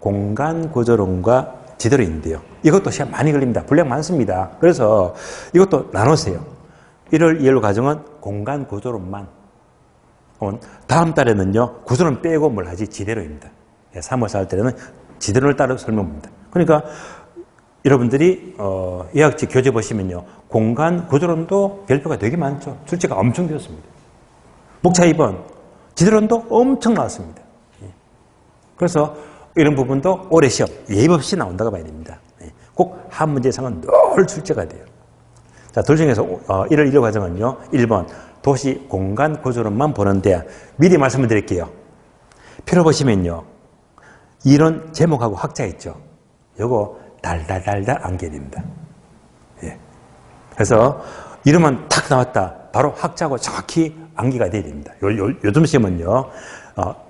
공간 구조론과 지대로인데요. 이것도 시간 많이 걸립니다. 분량 많습니다. 그래서 이것도 나누세요. 1월 2월 과정은 공간 구조론만. 다음 달에는요, 구조론 빼고 뭘 하지? 지대로입니다. 3월 4월 달에는 지대로를 따로 설명합니다. 그러니까 여러분들이 예학직 교재 보시면요, 공간 구조론도 별표가 되게 많죠. 출제가 엄청 되었습니다. 목차 2번 지대론도 엄청 나왔습니다. 그래서 이런 부분도 올해 시험 예입 없이 나온다고 봐야 됩니다. 꼭 한 문제 이상은 늘 출제가 돼요. 자, 둘 중에서 1월 1월 과정은요, 1번 도시 공간 구조론만 보는데 미리 말씀을 드릴게요. 표를 보시면요, 이런 제목하고 학자 있죠. 요거 달달달달 암기해야 됩니다. 예. 그래서 이름만 탁 나왔다. 바로 학자하고 정확히 암기가 돼야 됩니다. 요즘 시험은요,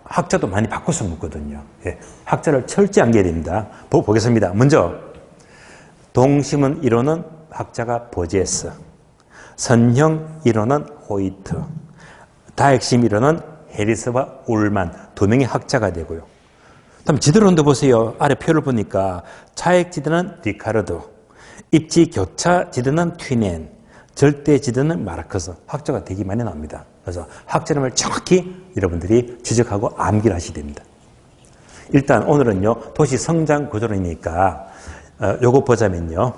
학자도 많이 바꿔서 묻거든요. 예. 학자를 철저히 암기해야 됩니다. 보겠습니다. 먼저, 동심은 이론은 학자가 버제스, 선형 이론은 호이트, 다핵심 이론은 해리스와 울만 두 명의 학자가 되고요. 다음 지도론도 보세요. 아래 표를 보니까 차액 지도는 리카르도, 입지 교차 지도는 튀넨, 절대 지도는 마르크스. 학자가 되게 많이 나옵니다. 그래서 학자 이름을 정확히 여러분들이 지적하고 암기를 하셔야 됩니다. 일단 오늘은요, 도시 성장 구조론이니까 요거 보자면요.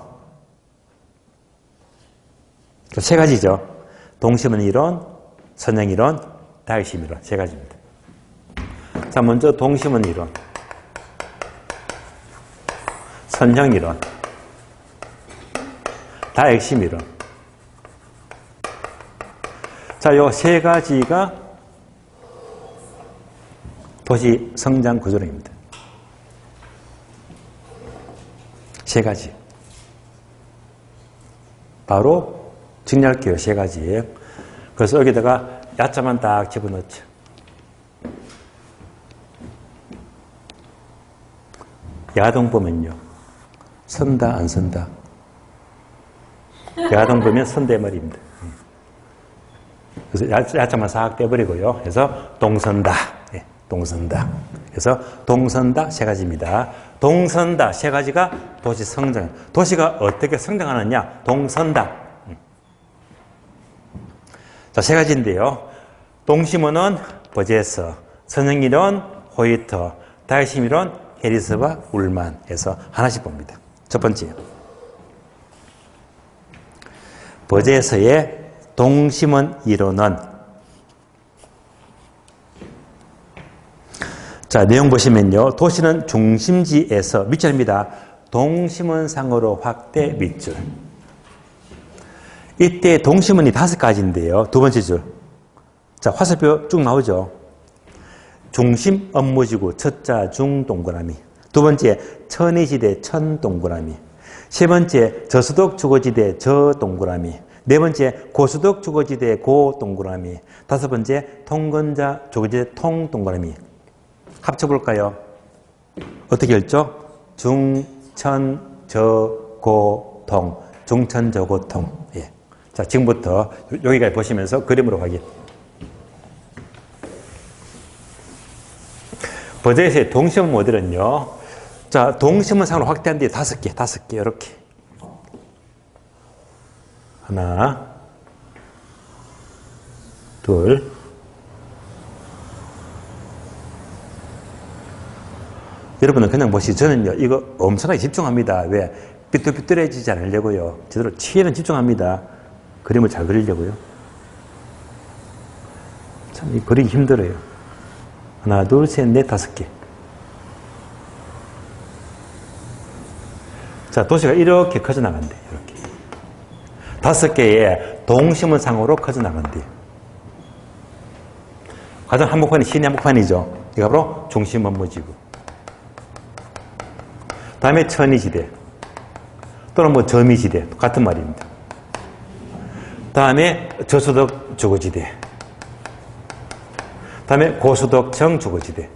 세 가지죠. 동심원 이론, 선형 이론, 다핵심 이론 세 가지입니다. 자, 먼저 동심원 이론, 선형 이론, 다핵심 이론. 자, 요 세 가지가 도시 성장 구조론입니다. 세 가지. 바로 정리할게요. 세 가지예요. 그래서 여기다가 야자만 딱 집어넣죠. 야동 보면요. 선다, 안 선다. 야동 보면 선대 말입니다. 그래서 야자만 싹 떼버리고요. 그래서 동선다. 예, 동선다. 그래서 동선다 세 가지입니다. 동선다 세 가지가 도시 성장. 도시가 어떻게 성장하느냐? 동선다. 자, 세 가지인데요. 동심원은 버제스, 선형이론 호이터, 다핵심이론 해리스와 울만에서 하나씩 봅니다. 첫 번째, 버제스의 동심원 이론은, 자, 내용 보시면요. 도시는 중심지에서 밑줄입니다. 동심원상으로 확대 밑줄. 이때 동심원이 5가지인데요. 두 번째 줄. 자, 화살표 쭉 나오죠. 중심 업무지구 첫자 중 동그라미. 두 번째 천의지대 천 동그라미. 세 번째 저수도 주거지대 저 동그라미. 네 번째 고수도 주거지대 고 동그라미. 다섯 번째 통근자 주거지대 통 동그라미. 합쳐볼까요? 어떻게 읽죠? 중천 저고 통. 중천 저고 통. 예. 자, 지금부터 여기까지 보시면서 그림으로 확인. 버제스의 동심원 모델은요. 자, 동심원상으로 확대한 뒤에 5개, 이렇게. 하나, 둘, 여러분은 그냥 보시죠. 저는요, 이거 엄청나게 집중합니다. 왜? 삐뚤삐뚤해지지 않으려고요. 제대로 치에는 집중합니다. 그림을 잘 그리려고요. 참, 이 그리기 힘들어요. 하나, 둘, 셋, 넷, 5개. 자, 도시가 이렇게 커져 나간대. 이렇게. 5개의 동심원상으로 커져 나간대. 가장 한복판이 시내 한복판이죠. 이거 바로 중심 업무지구. 다음에 천의지대. 또는 뭐 점의지대. 같은 말입니다. 다음에 저수도 주거지대. 다음에 고수덕청 주거지대.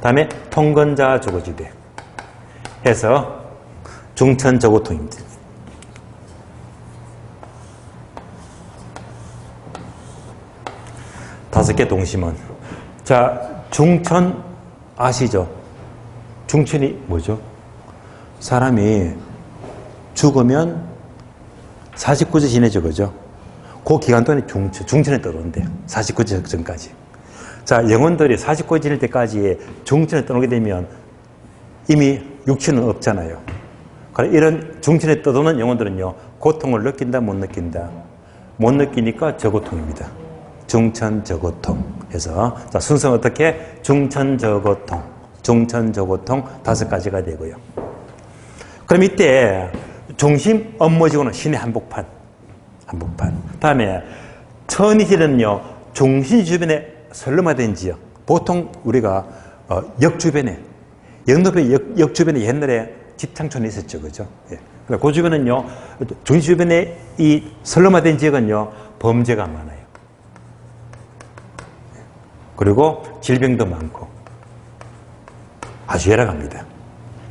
다음에 통근자 주거지대. 해서 중천 저고통입니다. 다섯 개 동심원. 자, 중천 아시죠? 중천이 뭐죠? 사람이 죽으면 49주 지내죠, 그죠? 그 기간 동안에 중천에 떠도는데요. 49주 전까지. 자, 영혼들이 49주 지낼 때까지 중천에 떠오게 되면 이미 육체는 없잖아요. 그래서 이런 중천에 떠도는 영혼들은요, 고통을 느낀다, 못 느낀다? 못 느끼니까 저고통입니다. 중천 저고통. 해서, 자, 순서는 어떻게? 중천 저고통, 중천 저고통 5가지가 되고요. 그럼 이때 중심 업무지구는 시내 한복판. 다음에 천의지대는요, 중심 주변에 선로마된 지역. 보통 우리가 역 주변에, 영등포 역 주변에 옛날에 집창촌이 있었죠, 그죠? 예. 그 주변은요, 중심 주변에 이 선로마된 지역은요, 범죄가 많아요. 그리고 질병도 많고 아주 열악합니다.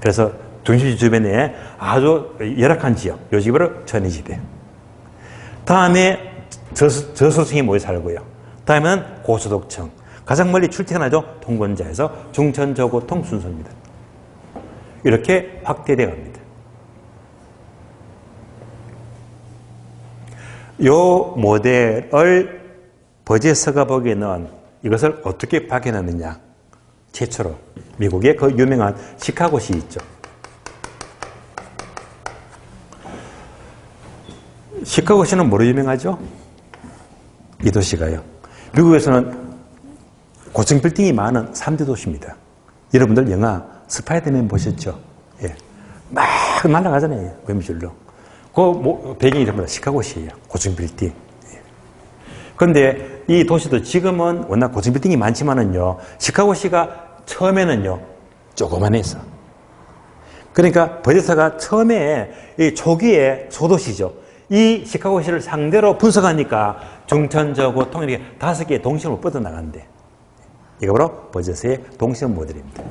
그래서 중심 주변에 아주 열악한 지역, 요 집으로 천의지대. 다음에 저소층이 모여 살고요. 다음은 고소득층. 가장 멀리 출퇴근하죠. 통근자에서 중천저고통 순서입니다. 이렇게 확대되어 갑니다. 이 모델을 버제서가 보기에는 이것을 어떻게 발견했느냐. 최초로 미국의 그 유명한 시카고시 있죠. 시카고시는 뭐로 유명하죠? 이 도시가요. 미국에서는 고층 빌딩이 많은 3대 도시입니다. 여러분들 영화 스파이더맨 보셨죠? 예. 막 날아가잖아요. 거미줄로. 그 배경이 전부 다 시카고시예요. 고층 빌딩. 예. 그런데 이 도시도 지금은 워낙 고층 빌딩이 많지만은요, 시카고시가 처음에는요, 조그만해서. 그러니까 버제서가 처음에 이 초기에 소도시죠. 이 시카고시를 상대로 분석하니까 중천저고통 이렇게 5개의 동심으로 뻗어나간대. 이거 바로 버제서의 동심 모델입니다.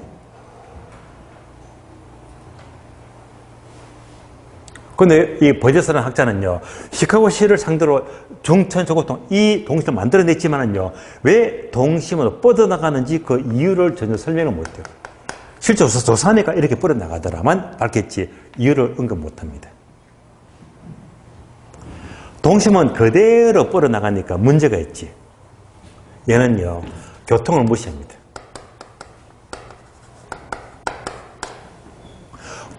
그런데 이 버제서라는 학자는요, 시카고시를 상대로 중천저고통 이 동심을 만들어냈지만은요, 왜 동심으로 뻗어나가는지 그 이유를 전혀 설명을 못해요. 실제 조사하니까 이렇게 뻗어나가더라만 밝겠지 이유를 언급 못합니다. 동심은 그대로 뻗어나가니까 문제가 있지. 얘는요, 교통을 무시합니다.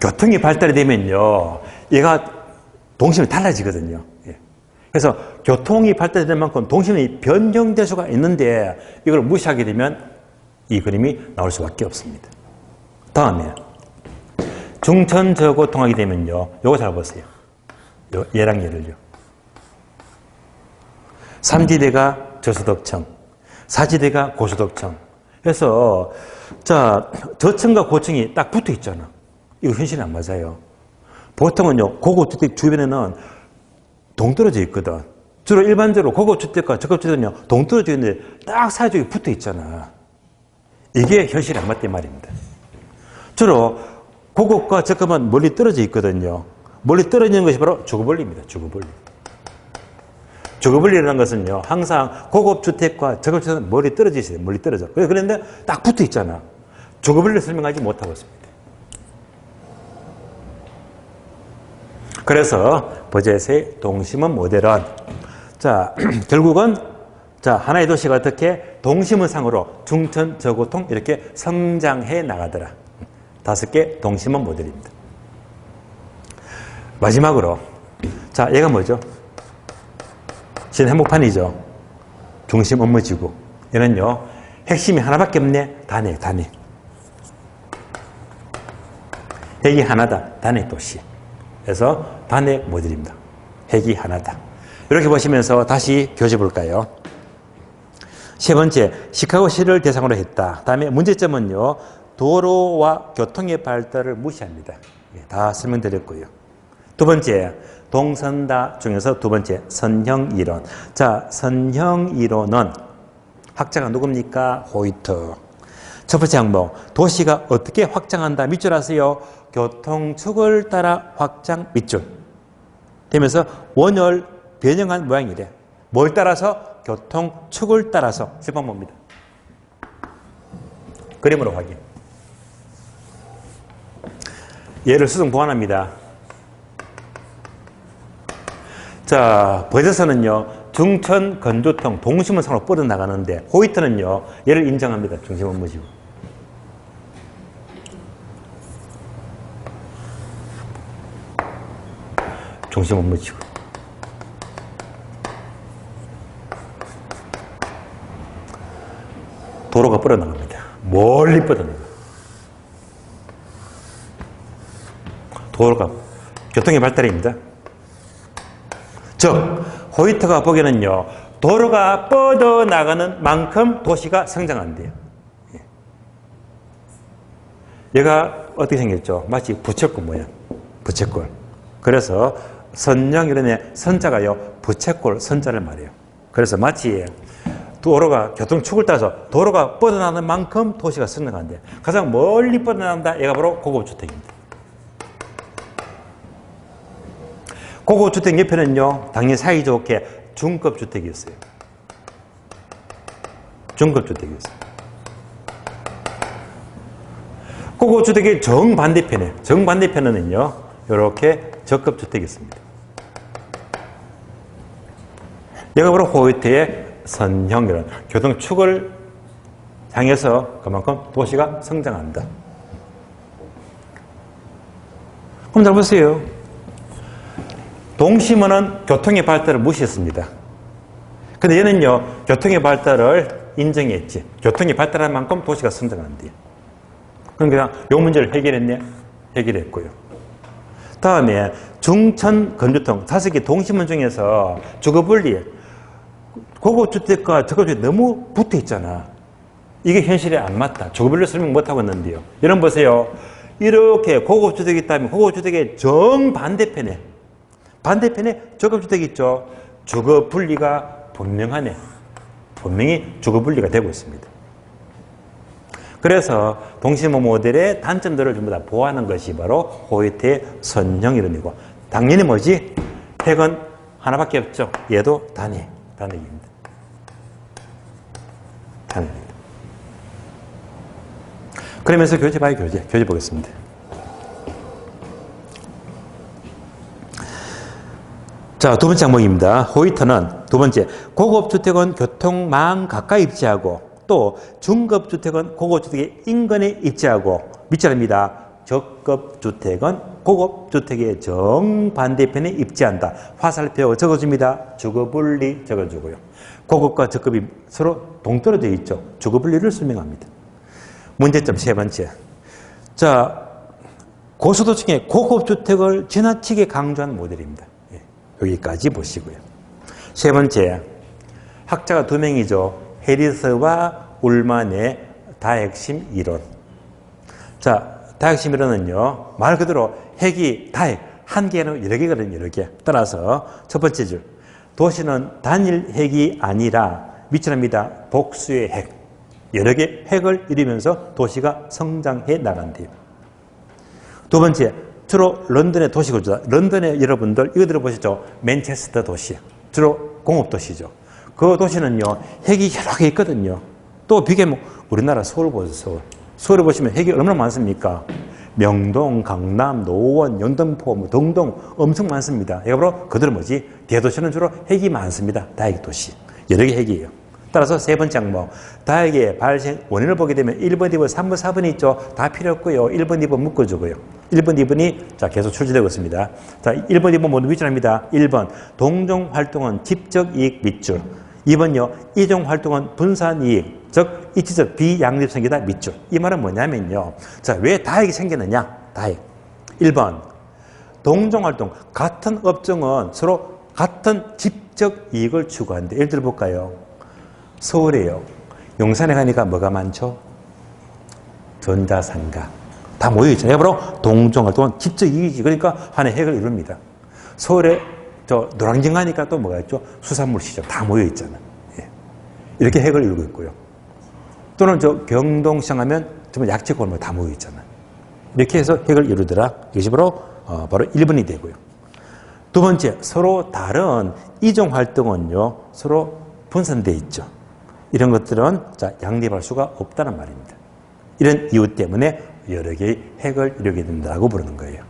교통이 발달이 되면요, 얘가 동심이 달라지거든요. 예. 그래서 교통이 발달되는 만큼 동심이 변경될 수가 있는데 이걸 무시하게 되면 이 그림이 나올 수밖에 없습니다. 다음에 중천저고통하게 되면요, 요거 잘 보세요. 얘랑 얘를요. 3지대가 저소득층, 4지대가 고소득층. 그래서 자, 저층과 고층이 딱 붙어 있잖아. 이거 현실이 안 맞아요. 보통은요, 고급주택 주변에는 동떨어져 있거든. 주로 일반적으로 고급주택과 저급주택은요, 동떨어져 있는데 딱 사이쪽에 붙어 있잖아. 이게 현실이 안 맞단 말입니다. 주로 고급과 저급은 멀리 떨어져 있거든요. 멀리 떨어지는 것이 바로 주거벌리입니다. 주거벌리. 주거벌리라는 것은요, 항상 고급주택과 저급주택은 멀리 떨어져 있어요. 멀리 떨어져. 그런데 딱 붙어 있잖아. 주거벌리를 설명하지 못하고 있습니다. 그래서 버제서의 동심원 모델은 자, 결국은 자, 하나의 도시가 어떻게 동심원상으로 중천저고통 이렇게 성장해 나가더라. 5개 동심원 모델입니다. 마지막으로 자, 얘가 뭐죠? 신행복판이죠. 중심 업무지구. 얘는요, 핵심이 하나밖에 없네. 단핵. 핵이 하나다. 단핵 도시. 그래서 단핵 모델입니다. 핵이 하나다. 이렇게 보시면서 다시 교재 볼까요? 세 번째, 시카고시를 대상으로 했다. 다음에 문제점은요, 도로와 교통의 발달을 무시합니다. 다 설명드렸고요. 두 번째, 동선다 중에서 두 번째, 선형이론. 자, 선형이론은 학자가 누굽니까? 호이트. 첫 번째 항목, 도시가 어떻게 확장한다. 밑줄 아세요? 교통축을 따라 확장 밑줄. 되면서 원을 변형한 모양이래. 뭘 따라서? 교통축을 따라서. 실방법입니다. 그림으로 확인. 얘를 수정 보완합니다. 자, 버제서는요, 중천 건조통, 동심원상으로 뻗어나가는데, 호이트는요, 얘를 인정합니다. 중심 업무지구. 중심 업무지구. 도로가 뻗어나갑니다. 멀리 뻗어나갑니다. 도로가, 교통의 발달입니다. 즉, 호이트가 보기에는요, 도로가 뻗어나가는 만큼 도시가 성장한대요. 얘가 어떻게 생겼죠? 마치 부채꼴 모양. 부채꼴. 그래서 선형이론의 선자가요, 부채꼴 선자를 말해요. 그래서 마치 도로가 교통축을 따라서 도로가 뻗어나가는 만큼 도시가 성장한대. 가장 멀리 뻗어나간다. 얘가 바로 고급주택입니다. 고급주택 옆에는요, 당연히 사이좋게 중급주택이었어요. 중급주택이었습니다. 고급주택의 정반대편에는요, 이렇게 적급주택이 있습니다. 여기가 바로 호이트의 선형, 이런 교통축을 향해서 그만큼 도시가 성장한다. 그럼 잘 보세요. 동심원은 교통의 발달을 무시했습니다. 근데 얘는요, 교통의 발달을 인정했지. 교통이 발달한 만큼 도시가 성장한대요. 그러니까 요 문제를 해결했네? 해결했고요. 다음에 중천 건조통 5개 동심원 중에서 주거분리, 고급주택과 저급주택 너무 붙어 있잖아. 이게 현실에 안 맞다. 주거분리 설명 못하고 있는데요. 여러분 보세요. 이렇게 고급주택이 있다면 고급주택의 정반대편에 저급주택이 있죠. 주거분리가 분명하네. 분명히 주거분리가 되고 있습니다. 그래서 동심원 모델의 단점들을 전부 다 보완한 것이 바로 호이트의 선형 이론이고, 당연히 뭐지? 핵은 하나밖에 없죠. 얘도 단핵입니다. 단핵입니다. 그러면서 교재 봐요, 교재 보겠습니다. 자, 두 번째 항목입니다. 호이트는 두 번째, 고급주택은 교통망 가까이 입지하고, 또 중급주택은 고급주택의 인근에 입지하고, 밑자릅니다. 적급주택은 고급주택의 정반대편에 입지한다. 화살표 적어줍니다. 주거분리 적어주고요. 고급과 적급이 서로 동떨어져 있죠. 주거분리를 설명합니다. 문제점 세 번째. 자, 고소도층의 고급주택을 지나치게 강조한 모델입니다. 여기까지 보시고요. 세 번째, 학자가 두 명이죠. 해리스와 울만의 다핵심 이론. 자, 다핵심 이론은요, 말 그대로 핵이 다핵, 한 개는 여러 개거든요, 여러 개. 따라서 첫 번째 줄, 도시는 단일 핵이 아니라 밑줄합니다. 복수의 핵. 여러 개 핵을 이루면서 도시가 성장해 나간대요. 두 번째, 주로 런던의 도시구조다. 런던의 여러분들 이거 들어보시죠. 맨체스터 도시. 주로 공업도시죠. 그 도시는요, 핵이 여러 개 있거든요. 또 비교하면 우리나라 서울 보세요. 서울에 보시면 핵이 얼마나 많습니까? 명동, 강남, 노원, 영등포 등등 엄청 많습니다. 이거 바로 그대로 뭐지? 대도시는 주로 핵이 많습니다. 다핵 도시. 여러 개 핵이에요. 따라서 세 번째 항목, 다핵의 발생 원인을 보게 되면 1번, 2번, 3번, 4번이 있죠. 다 필요 없고요. 1번, 2번 묶어주고요. 1번, 2번이 자 계속 출제되고 있습니다. 자, 1번, 2번 모두 밑줄합니다. 1번, 동종활동은 집적이익 밑줄. 2번요, 이종활동은 분산이익, 즉 이치적 비양립성이다 밑줄. 이 말은 뭐냐면요. 자, 왜 다핵이 생기느냐? 다핵. 1번, 동종활동, 같은 업종은 서로 같은 집적 이익을 추구하는데, 예를 들어 볼까요? 서울에요. 용산에 가니까 뭐가 많죠? 전자상가. 다 모여있잖아요. 바로 동종활동은 집적 이익이지. 그러니까 하나의 핵을 이룹니다. 서울에 노량진 가니까 또 뭐가 있죠? 수산물 시장 다 모여있잖아. 예. 이렇게 핵을 이루고 있고요. 또는 경동시장 하면 정말 약재골목 다 모여있잖아. 이렇게 해서 핵을 이루더라. 이것이 바로 1번이 되고요. 두 번째, 서로 다른 이종활동은요, 서로 분산되어 있죠. 이런 것들은 양립할 수가 없다는 말입니다. 이런 이유 때문에 여러 개의 핵을 이루게 된다고 부르는 거예요.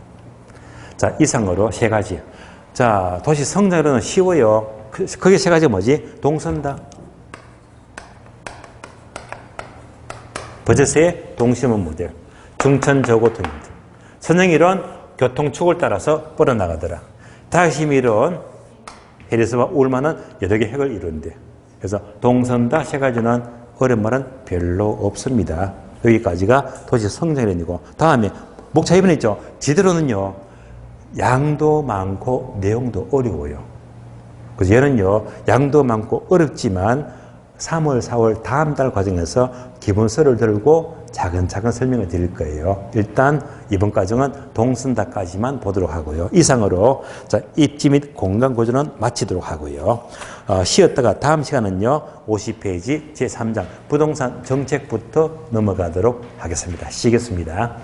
자, 이상으로 세 가지. 자, 도시 성장으로는 쉬워요. 그게 세 가지가 뭐지? 동선다. 버저스의 동심원 모델. 중천저고통입니다. 선형이론 교통축을 따라서 뻗어나가더라. 다핵심이론 해리스와 울만은 여러 개 핵을 이루는데. 그래서 동선다 세 가지는 어려운 말은 별로 없습니다. 여기까지가 도시 성장이론이고, 다음에 목차 2번 있죠. 지대로는요, 양도 많고 내용도 어려워요. 그래서 얘는요, 양도 많고 어렵지만 3월, 4월 다음 달 과정에서 기본서를 들고 차근차근 설명을 드릴 거예요. 일단 이번 과정은 동선다까지만 보도록 하고요. 이상으로 자, 입지 및 공간 구조는 마치도록 하고요. 쉬었다가 다음 시간은요, 50페이지 제3장 부동산 정책부터 넘어가도록 하겠습니다. 쉬겠습니다.